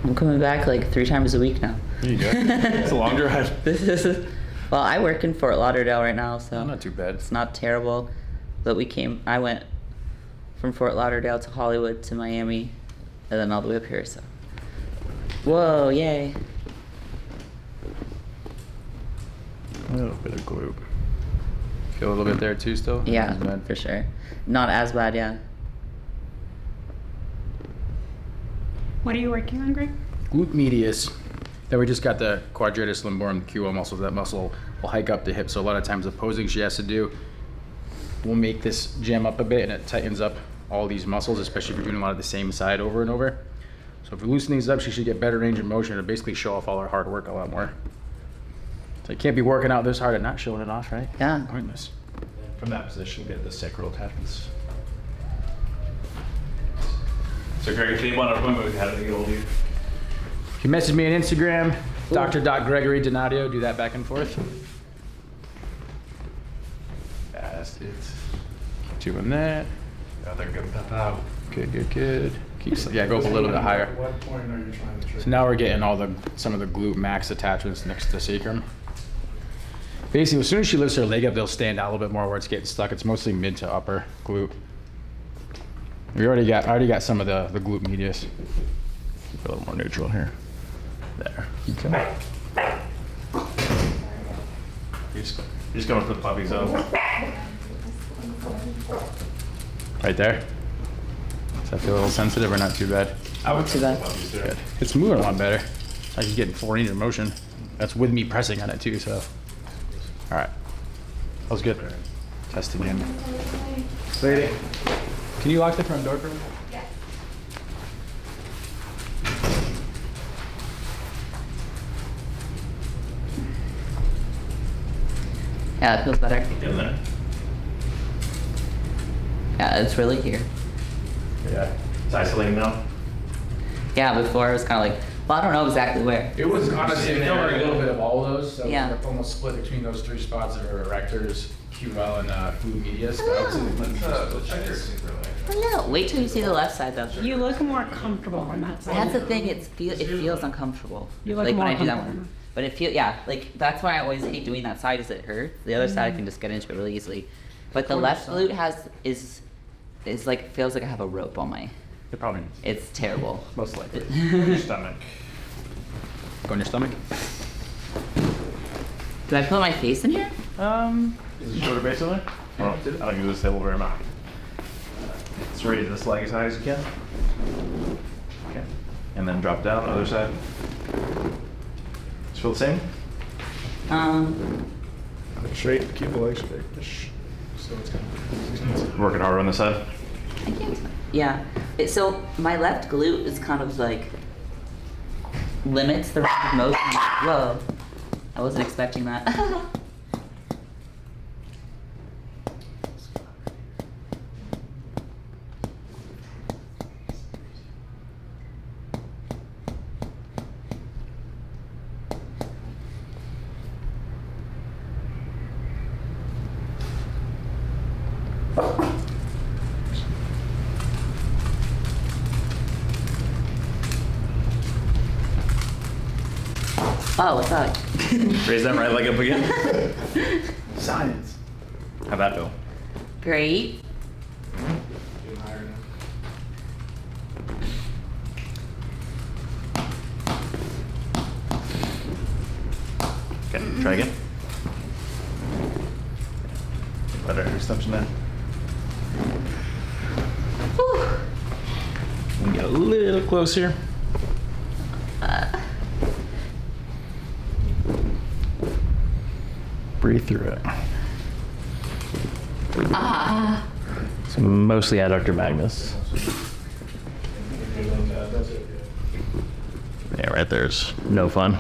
Speaker 1: I'm coming back like 3 times a week now.
Speaker 6: There you go.
Speaker 4: It's a long drive.
Speaker 1: This is well, I work in Fort Lauderdale right now, so
Speaker 6: Not too bad.
Speaker 1: it's not terrible. But I went from Fort Lauderdale to Hollywood to Miami, and then all the way up here. So, whoa, yay!
Speaker 6: A little bit of glute. Feel a little bit there too still?
Speaker 1: Yeah,
Speaker 6: Not as bad.
Speaker 1: for sure. Not as bad, yeah.
Speaker 2: What are you working on, Greg?
Speaker 6: Glute medius. Then we just got the quadratus lumborum QL muscle. That muscle will hike up the hip. So a lot of times the posing she has to do will make this jam up a bit, and it tightens up all these muscles, especially if you're doing a lot of the same side over and over. So if we loosen these up, she should get better range of motion and basically show off all her hard work a lot more. So you can't be working out this hard and not showing it off, right?
Speaker 1: Yeah.
Speaker 6: Pointless.
Speaker 4: From that position, get the sacral attachments. So Greg, if you want an appointment, how do they get hold of you?
Speaker 6: If you message me on Instagram, Dr.Gregory Donadio, do that back and forth. Fast, it's doing that.
Speaker 4: Yeah, they're good.
Speaker 6: Good. Yeah, go up a little bit higher.
Speaker 3: What point are you trying to trick?
Speaker 6: So now we're getting some of the glute max attachments next to the sacrum. Basically, as soon as she lifts her leg up, they'll stand out a little bit more where it's getting stuck. It's mostly mid to upper glute. We already got some of the glute medius.
Speaker 4: A little more neutral here. There.
Speaker 6: Okay.
Speaker 4: You're just going to put puppies up.
Speaker 6: Right there. Does that feel a little sensitive or not too bad?
Speaker 1: Not too bad.
Speaker 6: Good. It's moving a lot better. I just getting 4 range of motion. That's with me pressing on it too, so. All right. That was good. Test again. Lady, can you lock the front door for me?
Speaker 1: Yeah, it feels better.
Speaker 4: In there.
Speaker 1: Yeah, it's really here.
Speaker 4: Yeah. It's isolating now.
Speaker 1: Yeah, before it was kind of like, well, I don't know exactly where.
Speaker 6: It was honestly, it felt like a little bit of all of those. So
Speaker 1: Yeah.
Speaker 6: It's almost split between those 3 spots that are erectors, QL, and glute medius. But I would say the
Speaker 4: Let's check your super leg.
Speaker 1: No, wait till you see the left side though.
Speaker 2: You look more comfortable on that side.
Speaker 1: That's the thing. It feels uncomfortable.
Speaker 2: You look
Speaker 1: like
Speaker 2: more
Speaker 1: when I do that
Speaker 2: comfortable.
Speaker 1: one. But it like that's why I always hate doing that side. Is it hurts? The other side I can just get into it really easily. But the left glute is like feels like I have a rope on my.
Speaker 6: It probably
Speaker 1: It's terrible.
Speaker 6: most likely.
Speaker 4: Your stomach.
Speaker 6: Go in your stomach.
Speaker 1: Do I put my face in here?
Speaker 4: Is it shorter base on there? I don't use this table very much. So raise this leg as high as you can. Okay. And then drop down, other side. Just feel the same?
Speaker 3: Straight, keep the legs straight. So it's kind of.
Speaker 4: Working harder on this side.
Speaker 1: I can't. Yeah. So my left glute is kind of like limits the range of motion. Whoa. I wasn't expecting that. Oh, what's that?
Speaker 4: Raise that right leg up again. Science. How'd that feel?
Speaker 1: Great.
Speaker 3: Getting higher now.
Speaker 4: Okay, try again. Better extension there.
Speaker 1: Whew.
Speaker 4: We can get a little closer. Breathe through it.
Speaker 1: Ah.
Speaker 4: It's mostly adductor magnus. Yeah, right there's no fun.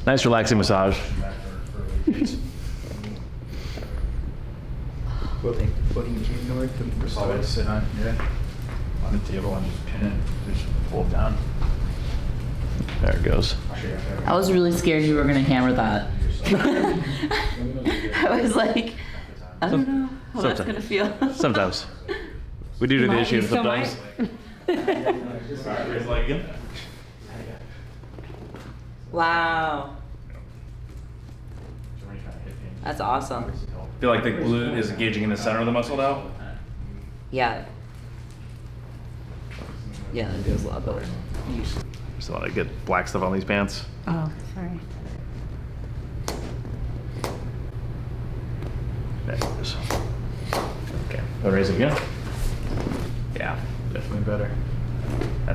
Speaker 4: Nice relaxing massage.
Speaker 6: Footing key north and solid to sit on. Yeah. On the table and just pin it. Just pull it down.
Speaker 4: There it goes.
Speaker 1: I was really scared you were gonna hammer that. I was like, I don't know how that's gonna feel.
Speaker 4: Sometimes. We do the
Speaker 2: Might-
Speaker 4: issue
Speaker 2: you still
Speaker 4: sometimes. Alright, raise the leg again.
Speaker 1: Wow. That's awesome.
Speaker 4: Feel like the glute is engaging in the center of the muscle now?
Speaker 1: Yeah. Yeah, that feels a lot better.
Speaker 4: Just want to get black stuff on these pants.
Speaker 2: Oh, sorry.
Speaker 4: There it is. Okay, I'll raise it again. Yeah, definitely better.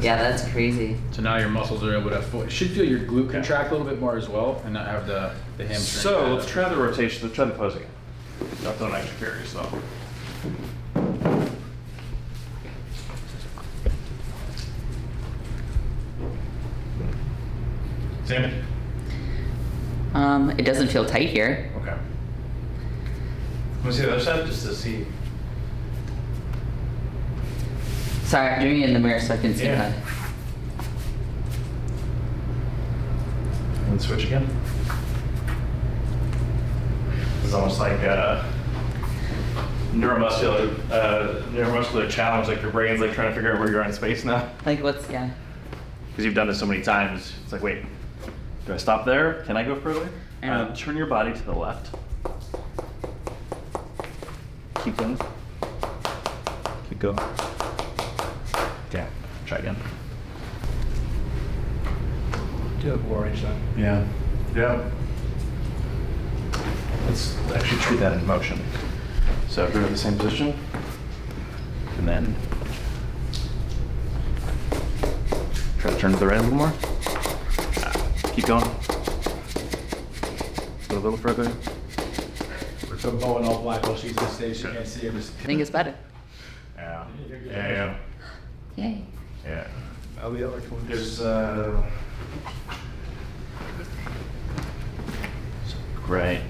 Speaker 1: Yeah, that's crazy.
Speaker 6: So now your muscles are able to should feel your glute contract a little bit more as well, and not have the hamstring.
Speaker 4: So let's try the rotation. Let's try the pose again. That's what I'm actually curious though. Same.
Speaker 1: It doesn't feel tight here.
Speaker 4: Okay. Want to see the other side just to see?
Speaker 1: Sorry, I'm doing it in the mirror so I can see
Speaker 4: Yeah.
Speaker 1: that.
Speaker 4: And switch again. This is almost like a neuromuscular challenge, like your brain's like trying to figure out where you are in space now.
Speaker 1: Like what's, yeah.
Speaker 4: Because you've done this so many times. It's like, wait, do I stop there? Can I go further? Turn your body to the left. Keep going. Keep going. Yeah, try again.
Speaker 3: Do it more each time.
Speaker 4: Yeah. Yeah. Let's actually treat that in motion. So go to the same position, and then try to turn to the right a little more. Keep going. Go a little further.
Speaker 6: So Bo and all black while she's on stage, she can't see her.
Speaker 1: I think it's better.
Speaker 4: Yeah. Yeah.
Speaker 1: Yay.
Speaker 4: Yeah.
Speaker 3: I'll be other one.
Speaker 4: There's right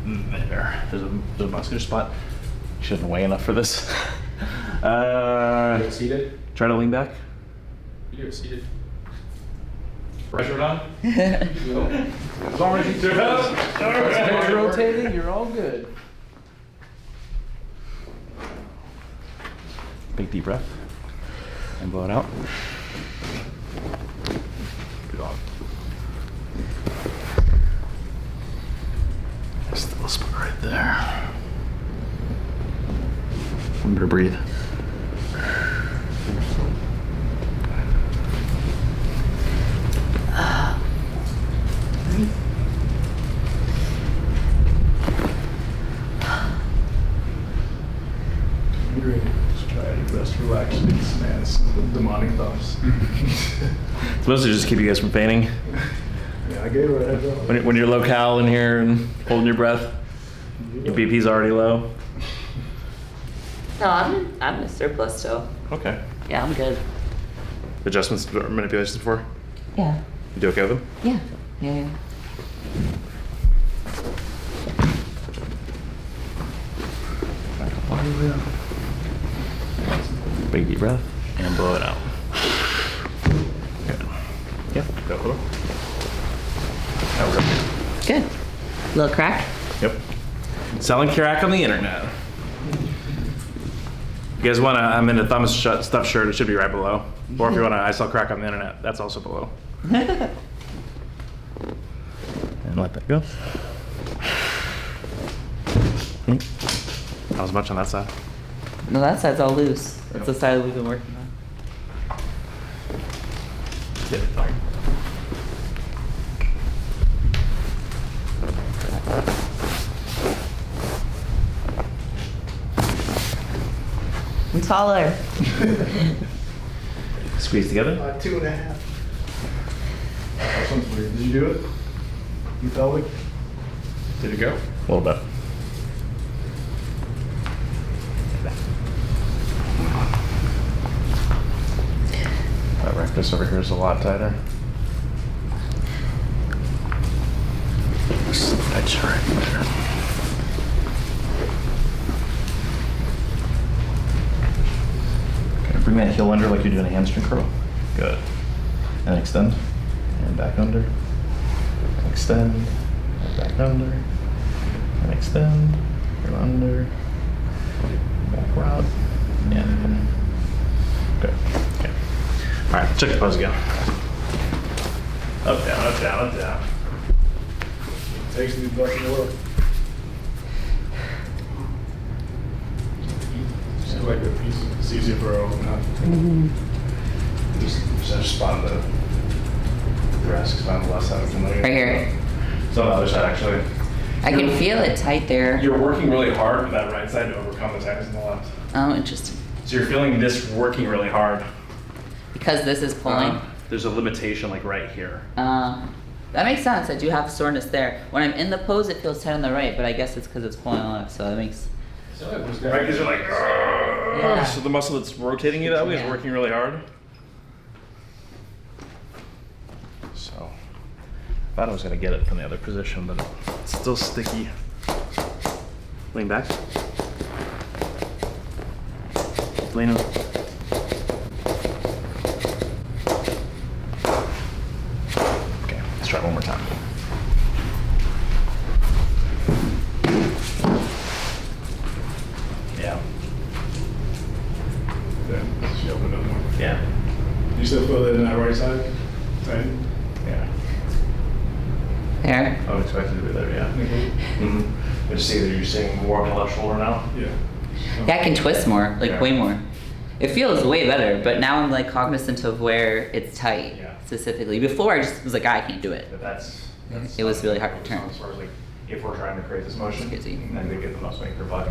Speaker 4: there. There's a muscular spot. Shouldn't weigh enough for this.
Speaker 6: Seated?
Speaker 4: Try to lean back.
Speaker 6: You're seated.
Speaker 4: Pressure it on.
Speaker 6: As long as you do
Speaker 4: Alright.
Speaker 6: rotating, you're all good.
Speaker 4: Big deep breath. And blow it out. Good on. There's the little spot right there. Remember to breathe.
Speaker 3: Just try your best to relax these, man. It's the demonic thoughts.
Speaker 4: It's mostly just keep you guys from fainting.
Speaker 3: Yeah, I gave her a heads up.
Speaker 4: When you're low-cal in here and holding your breath, your BP's already low.
Speaker 1: No, I'm in a surplus still.
Speaker 4: Okay.
Speaker 1: Yeah, I'm good.
Speaker 4: Adjustments or manipulations before?
Speaker 1: Yeah.
Speaker 4: You do okay with them?
Speaker 1: Yeah. Yeah.
Speaker 4: Back up all the way up. Big deep breath and blow it out. Good. Yep. Go a little. Now we're good.
Speaker 1: Good. Little crack?
Speaker 4: Yep. Selling crack on the internet. You guys want to, I'm in a thumb stuff shirt, it should be right below. Or if you want to, I sell crack on the internet, that's also below. And let that go. Not as much on that side.
Speaker 1: No, that side's all loose. That's the side we've been working on.
Speaker 4: Get it done.
Speaker 1: I'm taller.
Speaker 4: Squeeze together.
Speaker 3: 2.5. That sounds weird. Did you do it? You pelvic?
Speaker 6: Did it go?
Speaker 4: A little bit. That rectus over here is a lot tighter. That's right there. Okay, bring that heel under like you're doing a hamstring curl. Good. And extend. And back under. Extend. And back under. And extend. And under. Back out. And good. Okay. Alright, check the pose again. Up, down, up, down, up, down.
Speaker 3: Takes me back to work. Seems like a piece. It's easier for her now. Just have spot the thoracic spine on the left side of the leg.
Speaker 1: Right here.
Speaker 4: It's on the other side, actually.
Speaker 1: I can feel it tight there.
Speaker 4: You're working really hard with that right side to overcome the tightness in the left.
Speaker 1: Oh, interesting.
Speaker 4: So you're feeling this working really hard.
Speaker 1: Because this is pulling.
Speaker 4: There's a limitation like right here.
Speaker 1: That makes sense. I do have soreness there. When I'm in the pose, it feels tight on the right, but I guess it's because it's pulling on the left, so that makes.
Speaker 4: Right, because you're like,
Speaker 1: Yeah.
Speaker 4: so the muscle that's rotating you that way is
Speaker 1: Yeah.
Speaker 4: working really hard. So, thought I was gonna get it from the other position, but it's still sticky. Lean back. Lean in.
Speaker 3: actually opened up more.
Speaker 4: Yeah.
Speaker 3: You still feel it in that right side? Right?
Speaker 4: Yeah.
Speaker 1: There.
Speaker 4: I would expect it to be there, yeah.
Speaker 3: Mm-hmm.
Speaker 4: I just see that you're seeing more on the left shoulder now.
Speaker 3: Yeah.
Speaker 1: Yeah, I can twist more, like
Speaker 4: Yeah.
Speaker 1: way more. It feels way better, but now I'm like cognizant of where it's tight
Speaker 4: Yeah.
Speaker 1: specifically. Before I just was like, I can't do it.
Speaker 4: But that's
Speaker 1: It was really hard to turn.
Speaker 4: As far as like, if we're trying to create this motion,
Speaker 1: It's easy.
Speaker 4: and then get the most bang for buck.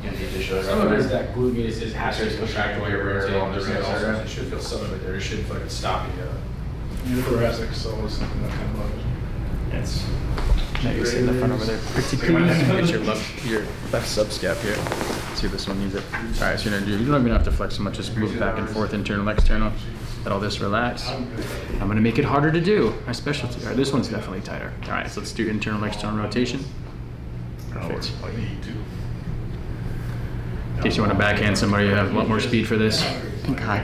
Speaker 4: You need to show
Speaker 6: Some of it is that glute medius is has to
Speaker 4: Just
Speaker 6: contract while you're rotating on the
Speaker 4: just
Speaker 6: right
Speaker 4: like
Speaker 6: also.
Speaker 4: that.
Speaker 6: You should feel some of it there. It should fucking stop you.
Speaker 3: Your thoracic, so it's something that kind of level.
Speaker 4: It's.
Speaker 6: Now you see in the front over there. Pretty
Speaker 4: So you might have to-
Speaker 6: Get your left subscap here. See if this one needs it. All right, so you're gonna do. You don't even have to flex so much. Just move back and forth, internal, external. Let all this relax. I'm gonna make it harder to do. My specialty. All right, this one's definitely tighter. All right, so let's do internal, external rotation. Perfect. In case you want to backhand somebody, you have a lot more speed for this.
Speaker 1: God.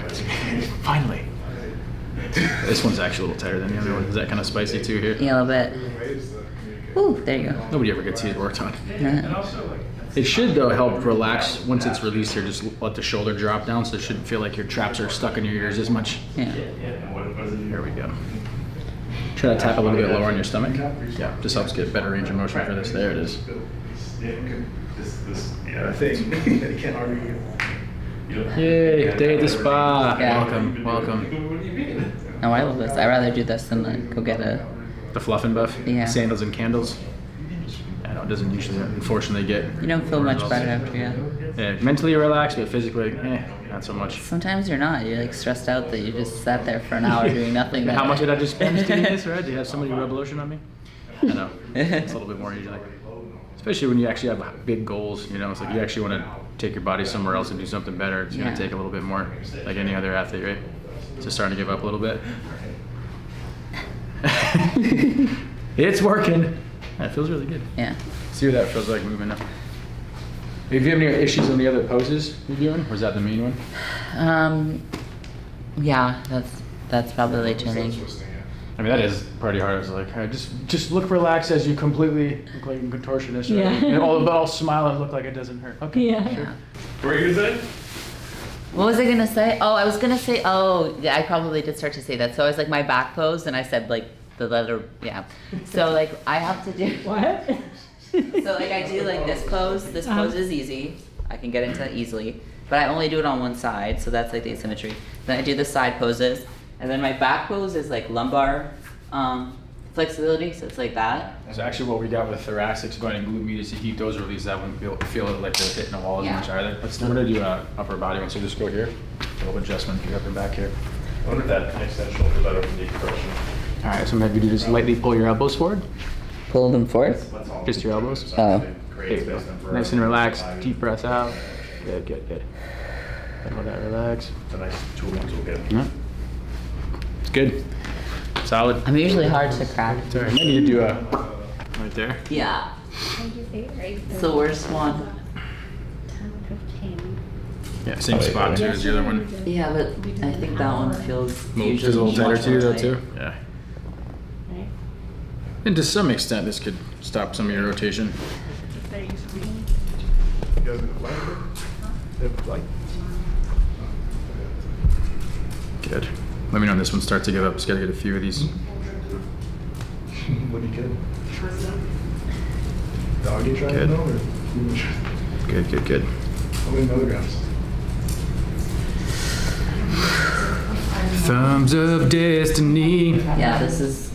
Speaker 6: Finally. This one's actually a little tighter than the other one. Is that kind of spicy too here?
Speaker 1: Yeah, a little bit. Ooh, there you go.
Speaker 6: Nobody ever gets these worked on.
Speaker 1: Yeah.
Speaker 6: It should though help relax once it's released here. Just let the shoulder drop down, so it shouldn't feel like your traps are stuck in your ears as much.
Speaker 1: Yeah.
Speaker 6: Here we go. Try to tap a little bit lower on your stomach. Yeah, just helps get better range of motion for this. There it is.
Speaker 3: Yeah, thing that you can't argue.
Speaker 6: Yay! Day at the spa.
Speaker 1: Yeah.
Speaker 6: Welcome, welcome.
Speaker 1: No, I love this. I'd rather do this than like go get a.
Speaker 6: The fluff and buff.
Speaker 1: Yeah.
Speaker 6: Sandals and candles. I know it doesn't usually, unfortunately, get.
Speaker 1: You don't feel much better after you.
Speaker 6: Yeah, mentally relaxed, but physically, not so much.
Speaker 1: Sometimes you're not. You're like stressed out that you just sat there for an hour doing nothing.
Speaker 6: How much did I just spend doing this, right? Do you have somebody rub lotion on me? I know. It's a little bit more usually. Especially when you actually have big goals, you know, it's like you actually want to take your body somewhere else and do something better. It's going
Speaker 1: Yeah.
Speaker 6: to take a little bit more, like any other athlete, right? Just starting to give up a little bit. It's working. That feels really good.
Speaker 1: Yeah.
Speaker 6: See what that feels like moving up. Do you have any issues on the other poses you're doing? Or is that the main one?
Speaker 1: Yeah, that's probably turning.
Speaker 6: I mean, that is pretty hard. It's like, hey, just look relaxed as you completely look like a contortionist. Right?
Speaker 2: Yeah.
Speaker 6: And but I'll smile and look like it doesn't hurt. Okay.
Speaker 2: Yeah.
Speaker 6: Sure.
Speaker 4: What were you gonna say?
Speaker 1: What was I gonna say? Oh, I was gonna say. Oh, yeah, I probably did start to say that. So I was like my back pose, and I said like the letter. Yeah. So like I have to do.
Speaker 2: What?
Speaker 1: So like I do like this pose. This pose is easy. I can get into that easily, but I only do it on one side, so that's like the asymmetry. Then I do the side poses, and then my back pose is like lumbar flexibility. So it's like that.
Speaker 6: That's actually what we got with thoracic spine and glute medius. You keep those released, that wouldn't feel it like they're hitting the wall as
Speaker 1: Yeah.
Speaker 6: much either. We're gonna do upper body one, so just go here. A little adjustment for your upper back here.
Speaker 4: I wonder if that makes that shoulder better for decompression.
Speaker 6: All right, so maybe you just lightly pull your elbows forward.
Speaker 1: Pull them forward.
Speaker 4: That's all.
Speaker 6: Just your elbows.
Speaker 1: Oh.
Speaker 6: There you go. Nice and relaxed. Deep breath out. Good, good, good. Let that relax.
Speaker 4: It's a nice tool we'll get.
Speaker 6: Yeah. It's good. Solid.
Speaker 1: I'm usually hard to crack.
Speaker 6: Sorry, I need to do a right there.
Speaker 1: Yeah. It's the worst one.
Speaker 2: 10:15.
Speaker 6: Yeah, same spot too as the other one.
Speaker 1: Yeah, but I think that one feels
Speaker 6: Feels a little tighter
Speaker 1: much
Speaker 6: to you
Speaker 1: more
Speaker 6: though
Speaker 1: tight.
Speaker 6: too. Yeah.
Speaker 2: Right?
Speaker 6: And to some extent, this could stop some of your rotation.
Speaker 3: You guys in the flag? They're like.
Speaker 6: Good. Let me know when this one starts to give up. Just gotta get a few of these.
Speaker 3: What do you get? Doggy trying
Speaker 6: Good.
Speaker 3: to know? Or
Speaker 6: Good, good, good.
Speaker 3: how many milligrams?
Speaker 6: Thumbs of destiny.
Speaker 1: Yeah, this is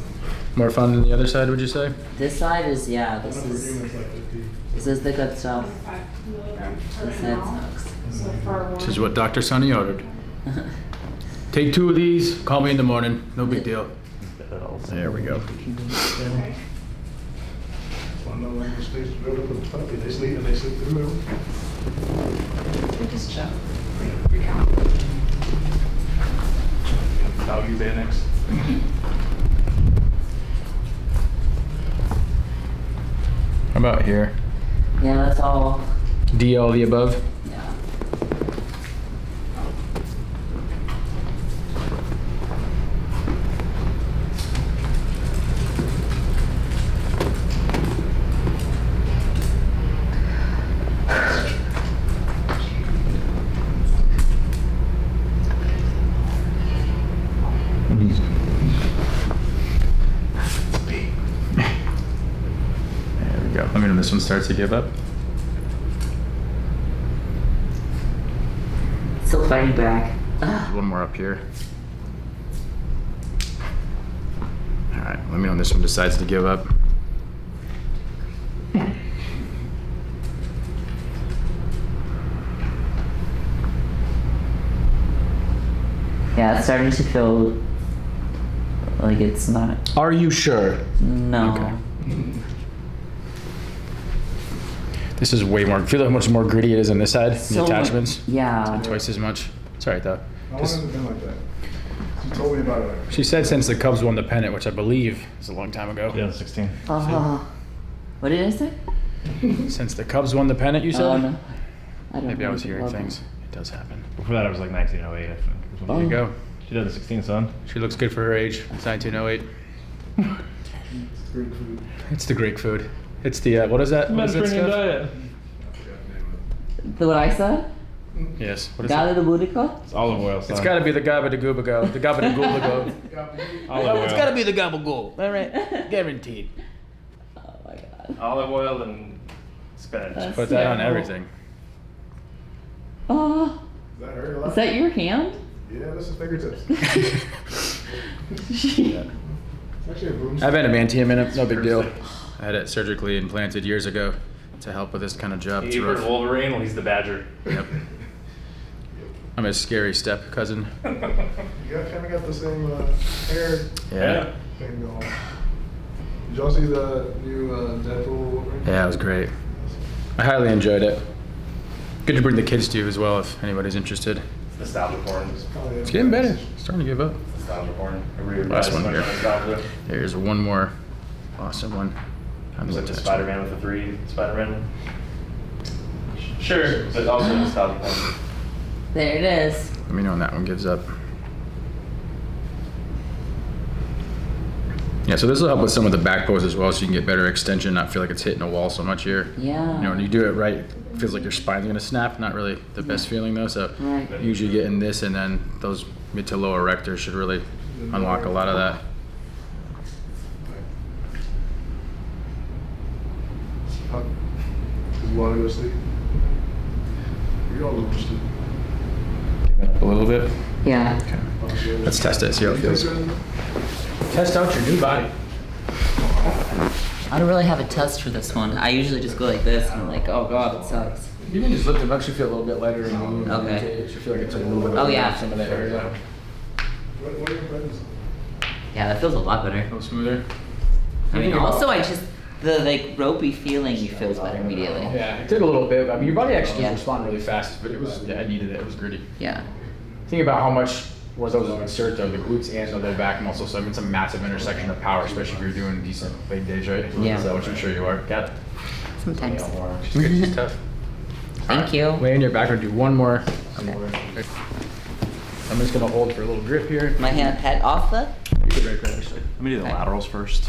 Speaker 6: More fun than the other side, would you say?
Speaker 1: this side is yeah.
Speaker 3: It's like 50.
Speaker 1: This is the good stuff. This side sucks.
Speaker 6: This is what Dr. Sunny ordered. Take 2 of these. Call me in the morning. No big deal. There we go.
Speaker 3: One no longer stays to build up with the puppy. They sleep and they sleep through it.
Speaker 4: Doggy day next.
Speaker 6: How about here?
Speaker 1: Yeah, that's all.
Speaker 6: D all the above?
Speaker 1: Yeah.
Speaker 6: this one starts to give up.
Speaker 1: Still fighting back.
Speaker 6: There's one more up here. All right, let me know when this one decides to give up.
Speaker 1: Yeah, it's starting to feel like it's not.
Speaker 6: Are you sure?
Speaker 1: No.
Speaker 6: Okay. This is way more. Feel how much more gritty it is on this side. The
Speaker 1: So
Speaker 6: attachments.
Speaker 1: Yeah.
Speaker 6: Twice as much. It's alright though.
Speaker 3: How long has it been like that? She told me about it.
Speaker 6: She said since the Cubs won the pennant, which I believe is a long time ago.
Speaker 4: 2016.
Speaker 1: Oh. What did I say?
Speaker 6: Since the Cubs won the pennant, you said?
Speaker 1: Oh no. I don't
Speaker 6: Maybe I was
Speaker 1: know.
Speaker 6: hearing things. It does happen.
Speaker 4: Before that, it was like 1908, I think.
Speaker 6: There you go.
Speaker 4: 2016, son.
Speaker 6: She looks good for her age. It's 1908.
Speaker 3: It's Greek food.
Speaker 6: It's the Greek food. It's the what is that? What is that
Speaker 4: Mediterranean
Speaker 6: stuff?
Speaker 4: diet.
Speaker 3: I forgot the name of
Speaker 1: What I said?
Speaker 6: Yes. What is it?
Speaker 1: Gala de Budico?
Speaker 4: It's olive oil, son.
Speaker 6: It's got to be the gabba de goobago. The gabba de goobago.
Speaker 4: olive oil.
Speaker 6: It's got to be the gabagool. All right. Guaranteed.
Speaker 1: Oh my god.
Speaker 4: Olive oil and spinach.
Speaker 1: That's
Speaker 6: Put that on
Speaker 1: terrible.
Speaker 6: everything.
Speaker 1: Oh.
Speaker 3: Is that hurt a lot?
Speaker 1: Is that your hand?
Speaker 3: Yeah, this is fingertips.
Speaker 6: Yeah.
Speaker 3: It's actually a broomstick.
Speaker 6: I've had a Mantia minute. No big deal. I had it surgically implanted years ago to help with this kind of job. It's
Speaker 4: You heard
Speaker 6: rough.
Speaker 4: Wolverine? Well, he's the Badger.
Speaker 6: Yep. I'm a scary step cousin.
Speaker 3: You kind of got the same hair
Speaker 6: Yeah.
Speaker 3: thing going. Did y'all see the new Deadpool Wolverine?
Speaker 6: Yeah, it was great. I highly enjoyed it. Good to bring the kids to as well if anybody's interested.
Speaker 4: Nostalgia porn.
Speaker 3: Probably
Speaker 6: It's getting better. It's starting to give up.
Speaker 4: Nostalgia porn. Everybody
Speaker 6: Last
Speaker 4: buys
Speaker 6: one
Speaker 4: so much
Speaker 6: here.
Speaker 4: nostalgia.
Speaker 6: There's one more awesome one. I'm
Speaker 4: It's like the
Speaker 6: attached.
Speaker 4: Spider-Man with the 3 Spider-Man. Sure, but also nostalgia porn.
Speaker 1: There it is.
Speaker 6: Let me know when that one gives up. Yeah, so this will help with some of the back pose as well, so you can get better extension, not feel like it's hitting a wall so much here.
Speaker 1: Yeah.
Speaker 6: You know, when you do it right, it feels like your spine's gonna snap. Not really the best feeling though. So
Speaker 1: Right.
Speaker 6: usually getting this and then those mid to lower rectors should really unlock a lot of that.
Speaker 3: Did you want to go to sleep? You're all go to sleep.
Speaker 6: A little bit.
Speaker 1: Yeah.
Speaker 6: Let's test it. See how it feels. Test out your new body.
Speaker 1: I don't really have a test for this one. I usually just go like this and I'm like, oh god, it sucks.
Speaker 6: You can just lift it. Actually feel a little bit lighter and move.
Speaker 1: Okay.
Speaker 6: It should feel like it's a little bit.
Speaker 1: Oh, yeah.
Speaker 6: Some of that area.
Speaker 3: What are your friends?
Speaker 1: Yeah, that feels a lot better.
Speaker 6: A little smoother.
Speaker 1: I mean, also I just, the like ropey feeling feels better immediately.
Speaker 6: Yeah, it took a little bit. I mean, your body actually
Speaker 1: Yeah.
Speaker 6: just responded really fast, but it was. Yeah, I needed it. It was gritty.
Speaker 1: Yeah.
Speaker 6: Think about how much was those insert though, the glutes and the low back muscle. So I mean, it's a massive intersection of power, especially if you're doing decent leg days, right?
Speaker 1: Yeah.
Speaker 6: So which I'm sure you are. Got it.
Speaker 1: Sometimes.
Speaker 6: She's good. She's tough.
Speaker 1: Thank you.
Speaker 6: Lay in your back and do one more.
Speaker 1: Okay.
Speaker 6: I'm just gonna hold for a little grip here.
Speaker 1: My head off the?
Speaker 6: You could right there, actually.
Speaker 4: Let me do the
Speaker 1: Okay.
Speaker 4: laterals first.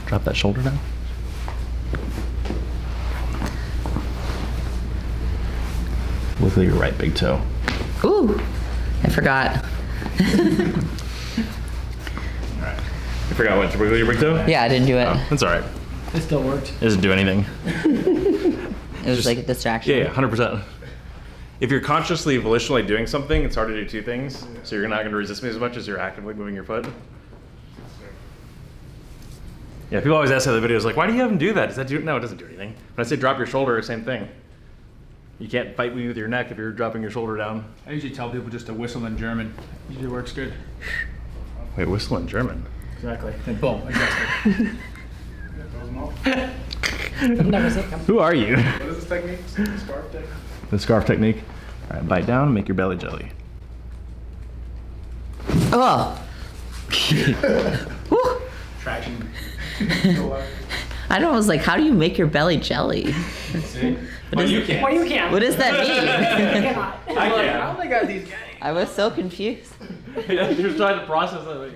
Speaker 4: Drop that shoulder down. Look at your right big toe.
Speaker 1: Ooh, I forgot.
Speaker 4: I forgot what to wiggle your big toe?
Speaker 1: Yeah, I didn't do it.
Speaker 4: Oh, that's all right.
Speaker 6: It still worked.
Speaker 4: It doesn't do anything.
Speaker 1: It was like a distraction.
Speaker 4: Yeah, 100%. If you're consciously, volitionally doing something, it's hard to do two things. So you're not going to resist me as much as you're actively moving your foot. Yeah, people always ask in the videos, like, why do you have them do that? Does that do? No, it doesn't do anything. When I say drop your shoulder, same thing. You can't fight me with your neck if you're dropping your shoulder down.
Speaker 6: I usually tell people just to whistle in German. Usually works good.
Speaker 4: Wait, whistle in German?
Speaker 6: Exactly. And boom, exactly.
Speaker 2: Never said come.
Speaker 4: Who are you?
Speaker 3: What is this technique? Scarf technique?
Speaker 4: The scarf technique. All right, bite down and make your belly jelly.
Speaker 1: Oh. Whew.
Speaker 6: Traction.
Speaker 1: I know, I was like, how do you make your belly jelly?
Speaker 6: See?
Speaker 1: What, is,
Speaker 4: you can't.
Speaker 2: Well, you can't.
Speaker 1: what does that
Speaker 2: You
Speaker 1: mean?
Speaker 2: cannot.
Speaker 4: I can't.
Speaker 6: How they got these guys?
Speaker 1: I was so confused.
Speaker 4: Yeah, you're trying to process it.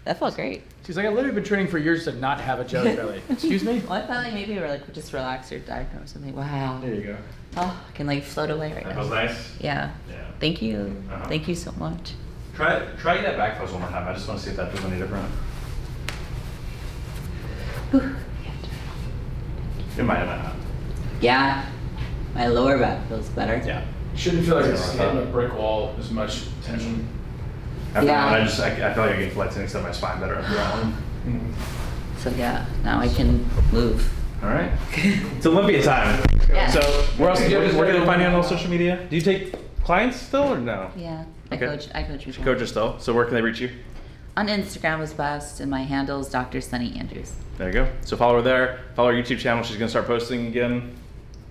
Speaker 1: That felt great.
Speaker 6: She's like, I've literally been training for years to not have a jelly belly. Excuse me?
Speaker 1: Well, I thought like maybe we were like just relax your diaphragm or something. Wow.
Speaker 6: There you go.
Speaker 1: Oh, I can like float away right
Speaker 4: That
Speaker 1: now.
Speaker 4: was nice.
Speaker 1: Yeah.
Speaker 4: Yeah.
Speaker 1: Thank you.
Speaker 4: Uh-huh.
Speaker 1: Thank you so much.
Speaker 4: Try that back pose one more time. I just want to see if that feels any different. It might have not.
Speaker 1: Yeah, my lower back feels better.
Speaker 4: Yeah.
Speaker 6: Shouldn't feel like it's hitting a brick wall as much tension.
Speaker 4: After
Speaker 1: Yeah.
Speaker 4: that, I feel like I get flexing except my spine better after that one.
Speaker 1: So yeah, now I can move.
Speaker 4: All right. It's Olympia time.
Speaker 1: Yeah.
Speaker 4: So where else? Where can they find you on all social media? Do you take clients still or no?
Speaker 1: Yeah,
Speaker 4: Okay.
Speaker 1: I coach people.
Speaker 4: Coach still. So where can they reach you?
Speaker 1: On Instagram is best, and my handle is Dr. Sunny Andrews.
Speaker 4: There you go. So follow her there. Follow her YouTube channel. She's gonna start posting again.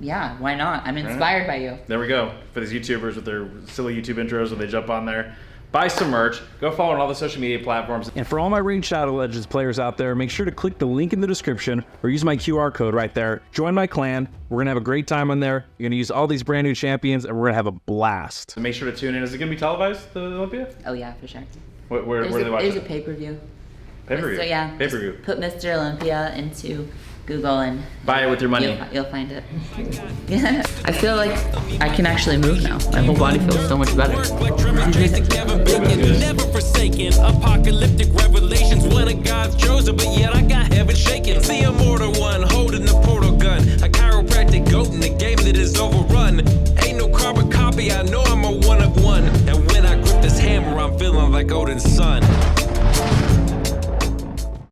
Speaker 1: Yeah, why not? I'm inspired by you.
Speaker 4: There we go. For these YouTubers with their silly YouTube intros when they jump on there. Buy some merch. Go follow her on all the social media platforms.
Speaker 5: And for all my Rain Shadow Legends players out there, make sure to click the link in the description or use my QR code right there. Join my clan. We're going to have a great time on there. You're going to use all these brand new champions and we're going to have a blast.
Speaker 4: So make sure to tune in. Is it gonna be televised, the Olympia?
Speaker 1: Oh yeah, for sure.
Speaker 4: Where do they watch
Speaker 1: There's a
Speaker 4: it?
Speaker 1: pay-per-view.
Speaker 4: Pay-per-view.
Speaker 1: So yeah,
Speaker 4: Pay-per-view.
Speaker 1: just put Mr. Olympia into Google and
Speaker 4: Buy it with your money.
Speaker 1: you'll find it. Yeah, I feel like I can actually move now. My whole body feels so much better.
Speaker 7: Never forsaken, apocalyptic revelations. One of God's chosen, but yet I got heaven shaken. The immortal one holding the portal gun. I